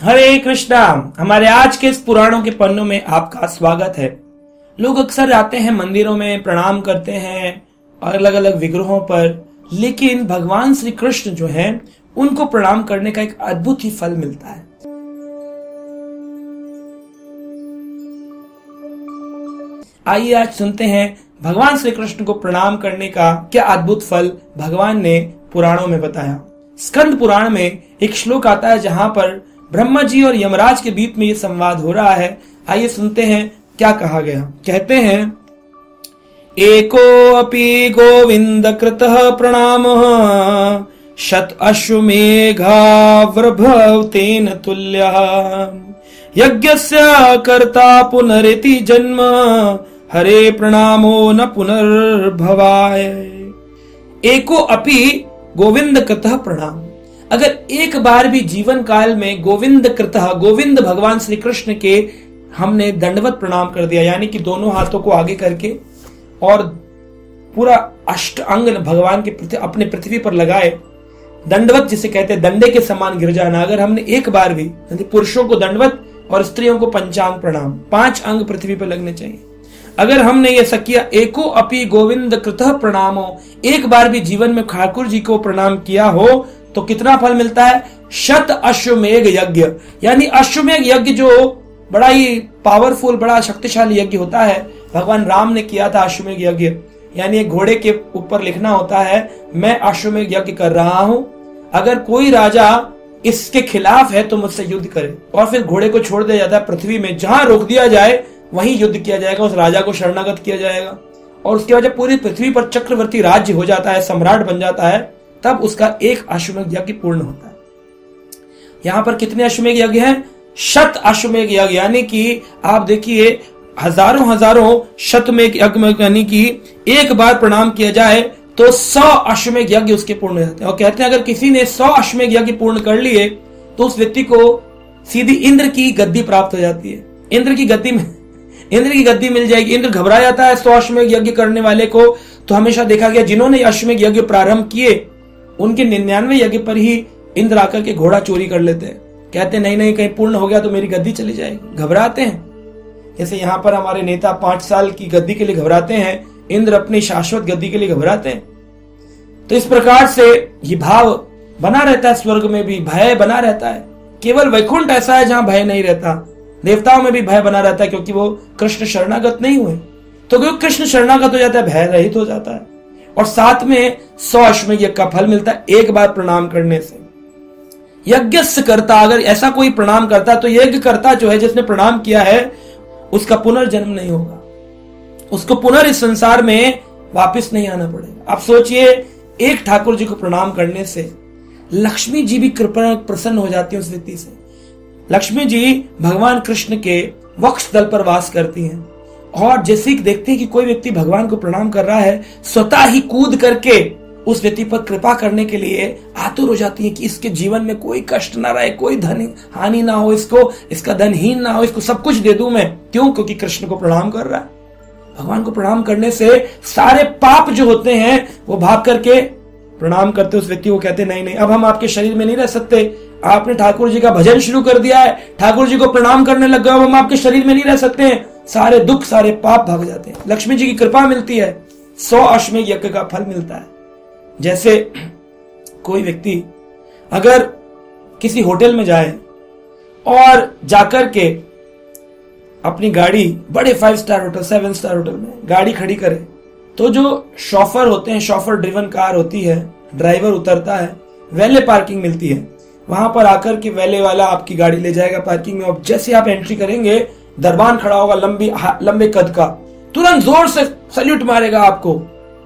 हरे कृष्णा। हमारे आज के इस पुराणों के पन्नों में आपका स्वागत है। लोग अक्सर आते हैं मंदिरों में, प्रणाम करते हैं अलग अलग विग्रहों पर, लेकिन भगवान श्री कृष्ण जो हैं उनको प्रणाम करने का एक अद्भुत ही फल मिलता है। आइए आज सुनते हैं भगवान श्री कृष्ण को प्रणाम करने का क्या अद्भुत फल भगवान ने पुराणों में बताया। स्कंद पुराण में एक श्लोक आता है जहां पर ब्रह्मा जी और यमराज के बीच में ये संवाद हो रहा है। आइए सुनते हैं क्या कहा गया। कहते हैं, एको अपि गोविंद कृतः प्रणामः शत अश्वमेघा वृभवतेन तुल्यः यज्ञस्य कर्ता पुनरिति जन्म हरे प्रणामो न पुनर्भवाय। एको अपि गोविंद कृतः प्रणाम। अगर एक बार भी जीवन काल में गोविंद कृतः, गोविंद भगवान श्री कृष्ण के हमने दंडवत प्रणाम कर दिया, यानी कि दोनों हाथों को आगे करके और पूरा अष्ट अंग भगवान के प्रति अपने पृथ्वी पर लगाए, दंडवत जिसे कहते हैं, दंडे के समान गिर जाना। अगर हमने एक बार भी, पुरुषों को दंडवत और स्त्रियों को पंचांग प्रणाम, 5 अंग पृथ्वी पर लगने चाहिए। अगर हमने ये किया, एको अपि गोविंद कृतः प्रणामो, एक बार भी जीवन में ठाकुर जी को प्रणाम किया हो तो कितना फल मिलता है? शत अश्वमेघ यज्ञ, यानी अश्वमेघ यज्ञ जो बड़ा ही पावरफुल, बड़ा शक्तिशाली यज्ञ होता है, भगवान राम ने किया था अश्वमेघ यज्ञ। यानी एक घोड़े के ऊपर लिखना होता है, मैं अश्वमेघ यज्ञ कर रहा हूं, अगर कोई राजा इसके खिलाफ है तो मुझसे युद्ध करे। और फिर घोड़े को छोड़ दिया जाता है पृथ्वी में, जहां रोक दिया जाए वहीं युद्ध किया जाएगा, उस राजा को शरणागत किया जाएगा। और उसके बाद जब पूरी पृथ्वी पर चक्रवर्ती राज्य हो जाता है, सम्राट बन जाता है, तब उसका एक अश्वमेघ यज्ञ पूर्ण होता है। यहां पर कितने अश्वमेघ यज्ञ हैं? शत अश्वमेघ यज्ञ, यानी कि आप देखिए हजारों शतमेघ यज्ञ, यानी कि एक बार प्रणाम किया जाए तो 100 अश्वमेघ यज्ञ उसके पूर्ण हो जाते हैं। और कहते हैं अगर किसी ने 100 अश्वमेघ यज्ञ पूर्ण कर लिए तो उस व्यक्ति को सीधी इंद्र की गद्दी प्राप्त हो जाती है। इंद्र की गद्दी मिल जाएगी। इंद्र घबरा जाता है 100 अश्वमेघ यज्ञ करने वाले को। तो हमेशा देखा गया जिन्होंने अश्वमेघ यज्ञ प्रारंभ किए उनके 99 यज्ञ पर ही इंद्र आकर के घोड़ा चोरी कर लेते हैं। कहते हैं नहीं कहीं पूर्ण हो गया तो मेरी गद्दी चली जाएगी, घबराते हैं। जैसे यहां पर हमारे नेता 5 साल की गद्दी के लिए घबराते हैं, इंद्र अपनी शाश्वत गद्दी के लिए घबराते हैं। तो इस प्रकार से ये भाव बना रहता है। स्वर्ग में भी भय बना रहता है। केवल वैकुंठ ऐसा है जहां भय नहीं रहता। देवताओं में भी भय बना रहता है क्योंकि वो कृष्ण शरणागत नहीं हुए। तो क्योंकि कृष्ण शरणागत हो जाता है, भय रहित हो जाता है। और साथ में 100 अश्वमेघ यज्ञ का फल मिलता है एक बार प्रणाम करने से। यज्ञस्य कर्ता, अगर ऐसा कोई प्रणाम करता है तो यज्ञ कर्ता जो है, जिसने प्रणाम किया है, उसका पुनर्जन्म नहीं होगा, उसको पुनः इस संसार में वापस नहीं आना पड़ेगा। आप सोचिए, एक ठाकुर जी को प्रणाम करने से लक्ष्मी जी भी कृपा प्रसन्न हो जाती है उस व्यक्ति से। लक्ष्मी जी भगवान कृष्ण के वक्ष दल पर वास करती हैं, और जैसे ही देखते हैं कि कोई व्यक्ति भगवान को प्रणाम कर रहा है, स्वतः ही कूद करके उस व्यक्ति पर कृपा करने के लिए आतुर हो जाती है कि इसके जीवन में कोई कष्ट ना रहे, कोई धन हानि ना हो, इसका धनहीन ना हो, इसको सब कुछ दे दूं मैं। क्यों? क्योंकि कृष्ण को प्रणाम कर रहा है। भगवान को प्रणाम करने से सारे पाप जो होते हैं वो भाग करके प्रणाम करते उस व्यक्ति को, कहते नहीं अब हम आपके शरीर में नहीं रह सकते, आपने ठाकुर जी का भजन शुरू कर दिया है, ठाकुर जी को प्रणाम करने लग गए, अब हम आपके शरीर में नहीं रह सकते हैं। सारे दुख, सारे पाप भाग जाते हैं। लक्ष्मी जी की कृपा मिलती है, 100 अश्वमेघ यज्ञ का फल मिलता है। जैसे कोई व्यक्ति अगर किसी होटल में जाए और जाकर के अपनी गाड़ी, बड़े 5 स्टार होटल, 7 स्टार होटल में गाड़ी खड़ी करे, तो जो शॉफर होते हैं, शॉफर ड्रिवन कार होती है, ड्राइवर उतरता है, वैले पार्किंग मिलती है, वहां पर आकर के वैले वाला आपकी गाड़ी ले जाएगा पार्किंग में। और जैसे आप एंट्री करेंगे, दरबान खड़ा होगा लंबे कद का, तुरंत जोर से सल्यूट मारेगा आपको।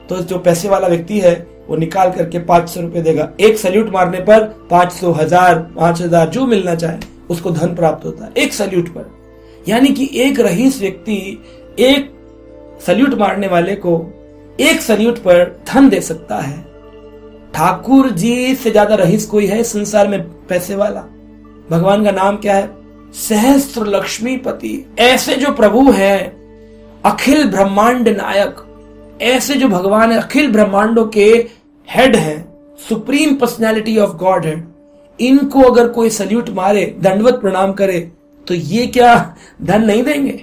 तो जो पैसे वाला व्यक्ति है वो निकाल करके 500 रुपए देगा। एक सल्यूट मारने पर 500, 1000, 5000 जो मिलना चाहे उसको धन प्राप्त होता है एक सल्यूट पर। यानी कि एक रईस व्यक्ति एक सल्यूट मारने वाले को एक सल्यूट पर धन दे सकता है। ठाकुर जी से ज्यादा रईस कोई है संसार में पैसे वाला? भगवान का नाम क्या है? सहस्त्र लक्ष्मीपति। ऐसे जो प्रभु हैं, अखिल ब्रह्मांड नायक, ऐसे जो भगवान है, अखिल ब्रह्मांडों के हेड हैं, supreme personality of God head, इनको अगर कोई सल्यूट मारे, दंडवत प्रणाम करे, तो ये क्या धन नहीं देंगे?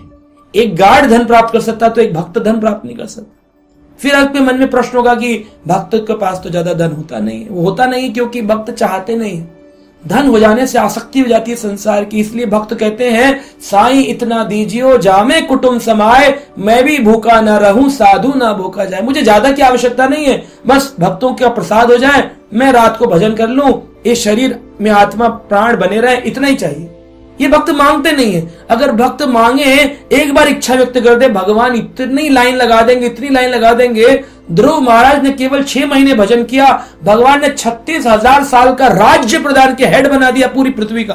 एक गार्ड धन प्राप्त कर सकता तो एक भक्त धन प्राप्त नहीं कर सकता। फिर आपके मन में प्रश्न होगा कि भक्त के पास तो ज्यादा धन होता नहीं है। वो होता नहीं क्योंकि भक्त चाहते नहीं। धन हो जाने से आसक्ति हो जाती है संसार की, इसलिए भक्त कहते हैं साईं इतना दीजियो जामे कुटुंब समाए, मैं भी भूखा ना रहूं साधु ना भूखा जाए। मुझे ज्यादा की आवश्यकता नहीं है, बस भक्तों का प्रसाद हो जाए, मैं रात को भजन कर लूं, इस शरीर में आत्मा प्राण बने रहे, इतना ही चाहिए। ये भक्त मांगते नहीं है। अगर भक्त मांगे, एक बार इच्छा व्यक्त कर दे, भगवान इतनी लाइन लगा देंगे, इतनी लाइन लगा देंगे। ध्रुव महाराज ने केवल 6 महीने भजन किया, भगवान ने 36,000 साल का राज्य प्रदान के हेड बना दिया पूरी पृथ्वी का,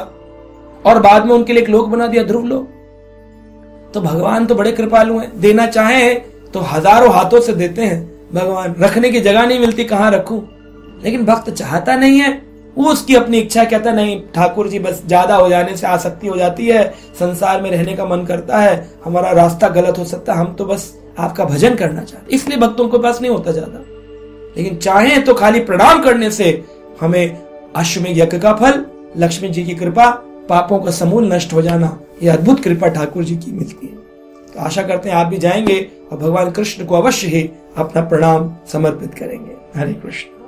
और बाद में उनके लिए एक लोक बना दिया, ध्रुव लोक। तो भगवान तो बड़े कृपालु हैं, देना चाहे तो हजारों हाथों से देते हैं भगवान। रखने की जगह नहीं मिलती, कहां रखूं? लेकिन भक्त चाहता नहीं है, वो उसकी अपनी इच्छा, कहता नहीं ठाकुर जी बस ज्यादा हो जाने से आसक्ति हो जाती है, संसार में रहने का मन करता है, हमारा रास्ता गलत हो सकता है, हम तो बस आपका भजन करना चाहते। इसलिए भक्तों के पास नहीं होता ज्यादा। लेकिन चाहे तो खाली प्रणाम करने से हमें अश्वमेध यज्ञ का फल, लक्ष्मी जी की कृपा, पापों का समूल नष्ट हो जाना, यह अद्भुत कृपा ठाकुर जी की मिलती है। तो आशा करते हैं आप भी जाएंगे और भगवान कृष्ण को अवश्य ही अपना प्रणाम समर्पित करेंगे। हरे कृष्ण।